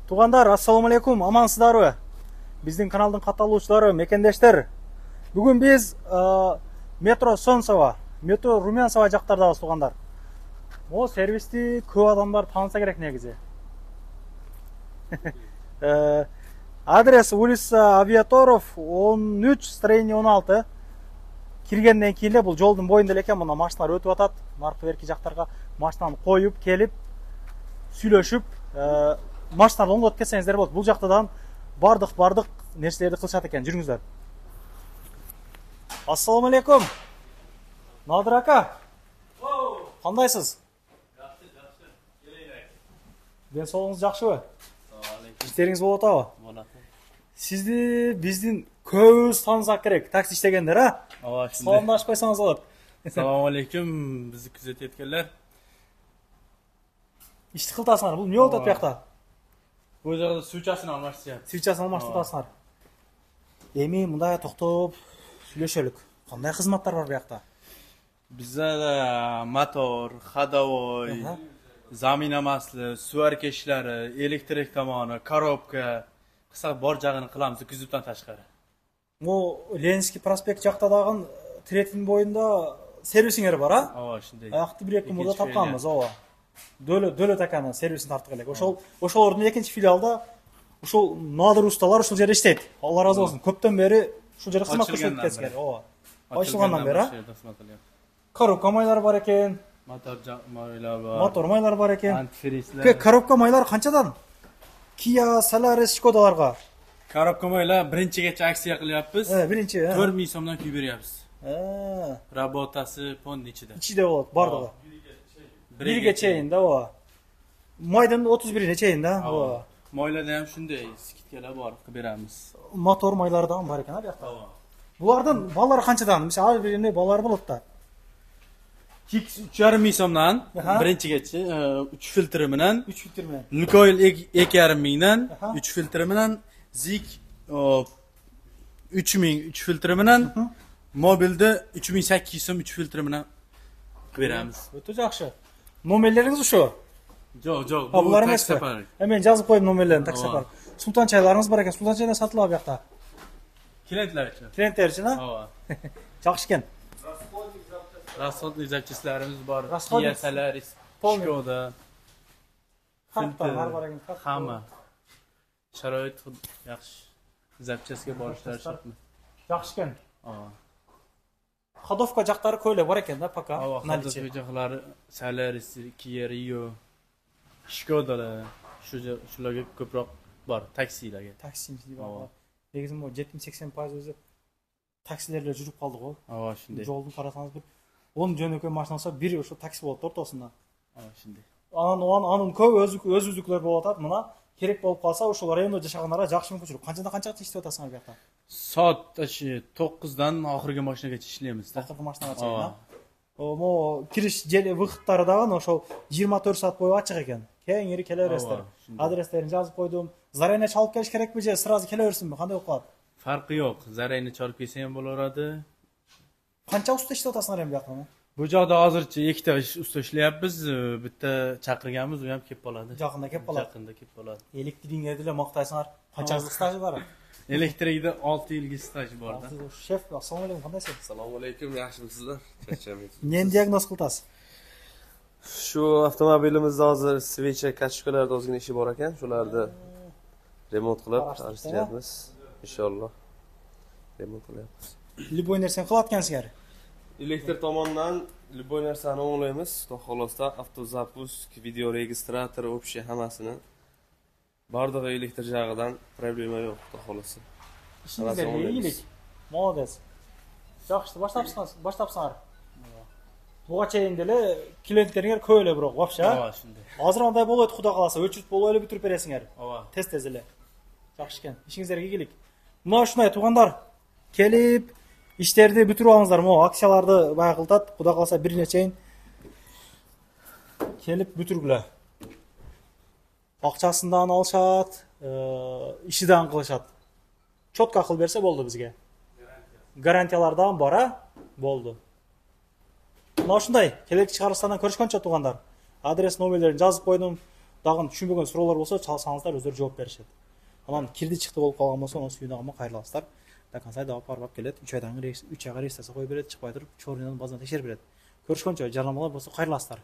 Туғандар, ассаламалейкум, амансыздарбы? Биздин каналдын катталуучулары, мекендештер. Бүгүн биз метро Солнцево, метро Румянцево жактардабыз, туғандар. О сервисти көп адамдар тааныса керек негизи. Адрес улица Авиаторов 13, строение 16. Киргенден кийин эле бул жолдун боюнда эле экен, мына машиналар өтүп атат. Наркы берки жактарга машинаны коюп, келип, сүйлөшүп, машиналарды оңдотуп кетсеңиздер болот. Бул жактадан бардык нерселерди кылышат экен. Жүрүңүздөр. Ассаламу алейкум. Надыр ака. Кандайсыз? Жакшы. Келейин. Ден соолугуңуз жакшыбы? Иштериңиз болуп атабы? Болот. Сизди биздин көбүбүз таанысак керек. Такси иштегендер, а? Ооба, шундай. Саламдашпайсаңыз болот. Assalomu alaykum, bizni kuzatayotganlar. Ишти кылтасыңар. Бул эмне болуп атат буякта? Bu жакта сучасын алмаштырып. Свечасын алмаштырасыңар. Эми мындай токтоп сүйлөшөлүк. Кандай кызматтар бар буякта? Bizda motor, ходовой, zamina masli, suvarka ishlari, elektrik tomoni, korobka, qisqa bor jag'ini qilamiz kuzovdan tashqari. Mo Ленинский проспект жакта дагы третин боюнда сервисиңер бар, а? Ооба, shunday. Акты бир эки мурда тапканбыз, ооба. Дөлөт аканын сервисин тарткы элек. Ошолордун экинчи филиалда ушул Надыр усталар ушул жерде иштейт. Алла разы болсун. Көптөн бери ушул жерде кызмат көрсөтүп кеткен. Ооба. Ачылгандан бери, а? Коробка майлар бар экен. Мотор майлар бар. Мотор майлар бар экен. Антифризлер. Коробка майлар канчадан? Kia, Solaris, Skodаларга. Коробка майлар birinchigacha aksiya qilyapmiz. Birinchi, 4000 so'mdan kuyib beryapmiz. Rabotasi fond ichida. İçide болот, бардыгы. Birge чейин да, ооба. Майдын 31-ине чейин да, ооба. Moylarda ham shunday skidkalar bor, qilib beramiz. Мотор майлары да бар экен, а буякта. Булардын баллары канчадан? Мисалы, ар биринде баллары болот да. 3,5 so'mdan birinchigacha 3 filtri bilan 3 filtr bilan. Lukoil 2,5 mingdan 3 filtri bilan Zik 3000 3 filtri bilan mobilda 3800 so'm 3 filtri bilan beramiz. Өтө жакшы. Номерлериңиз ошо? Жок, бул такси сапар. Мен жазып коюм номерлерин, такси сапар. Султан чайларыңыз бар экен. Султан чайда сатылат буякта. Клиентлер үчүн. Клиенттер үчүн, а? Ооба. Жакшы экен. Расходный запчастьларimiz bor. Расходный. Kia, Solaris, Skoda. Карттар бар экен. Hamma. Sharoit yaxshi. Запчастьga borishlari shart. Жакшы экен. Ооба. Ходовка жактары көп эле бар экен да, пока. Ооба, ходовка жактары Solaris, Kia, Rio, Skoda, shularga ko'proq bor, taksilarga. Taksimiz бар. Негизи мо 70-80% өзү таксилерлер жүрүп калды го. Ооба, shunday. Жолдун карасаңыз бир 10 жөнөкөй машина болсо, бири ошо такси болот ортосунда. Ооба, shunday. Анын көп өзүздүклөр болуп атат. Мына керек болуп калса, ошол райондо жашагандарга жакшы мүмкүнчүлүк. Канчадан канчага иштеп атасыңар буякта? Soat 9dan oxirgi mashinaga ishlaymiz da. Oxirgi mashinaga чейин. Мо кириш выходтары дагы ошол 24 саат бою ачык экен. Кеңири келе бересиздер. Адрестерин жазып койдум. Зарайна чалып келиш керекпи же сразу келе берсинби? Кандай болуп калат? Farqi yo'q. Zarayni chalib kelsa ham bo'laveradi. Qancha usta ishlab o'tasizlar ham bu yoqda? Bu joyda hozircha ikkita usta ishlayapmiz. Bitta chaqirganmiz, u ham kelib qoladi. Yaqinda kelib qoladi. Yaqinda kelib qoladi. Elektringizda maqtaysizlar. Qancha yillik staji bor? Elektrikda 6 yillik staj bor-da. Shef, assalomu alaykum, qandaysiz? Assalomu alaykum, yaxshimisizlar? Charchamaysiz. Neni diagnoz qilasiz? Shu avtomobilimizda hozir svecha kachkalarda ozgina ishi bor ekan, shularni remont qilib ishlayapmiz. Inshaalloh remont qilyapmiz. Любой narsani qilayotgansizlar. Elektr tomonidan любой narsani o'nglaymiz. Xudo xolosda avtozapusк, video registrator, общий hammasini bardag'i elektr jag'idan problema yo'q, xudo xolosa. Ishingizga iyilik. Молодец. Yaxshi, boshlabsizlar. Буга чейин деле клиенттериңер көп эле бирок, вообще. Ооба, shunday. Азыр андай болот, Кудай кааласа, өчүрүп болуп эле бүтүрүп бересиңер. Ооба. Тез эле. Жакшы экен. Ишиңиздерге ийгилик. Мына ушундай туугандар, келип иштерди бүтүрүп алыңыздар. Мо акцияларды баягы кылтат, Кудай кааласа бирине чейин келип бүтүргүлө. Акчасынан алышат, ишидан кылышат. Чотко акыл берсе болду бизге. Гарантиялардан бар, а? Болду. Мына ушундай, келек чыгарылыштардан көрүшкөнчө туугандар. Адрес номерлерин жазып койдум. дагы түшүнбөгөн суроолор болсо чалсаңыздар өздөрү жооп беришет. Анан кирди чыкты болуп калган болсо анын сүйүнө алма кайрыла аласыздар. До конца айдап барып келет. 3 айга регистрация коюп берет, чыкпай туруп чорныйдан базадан текшерип берет. Көрүшкөнчө жарнамалар болсо кайрыласыздар.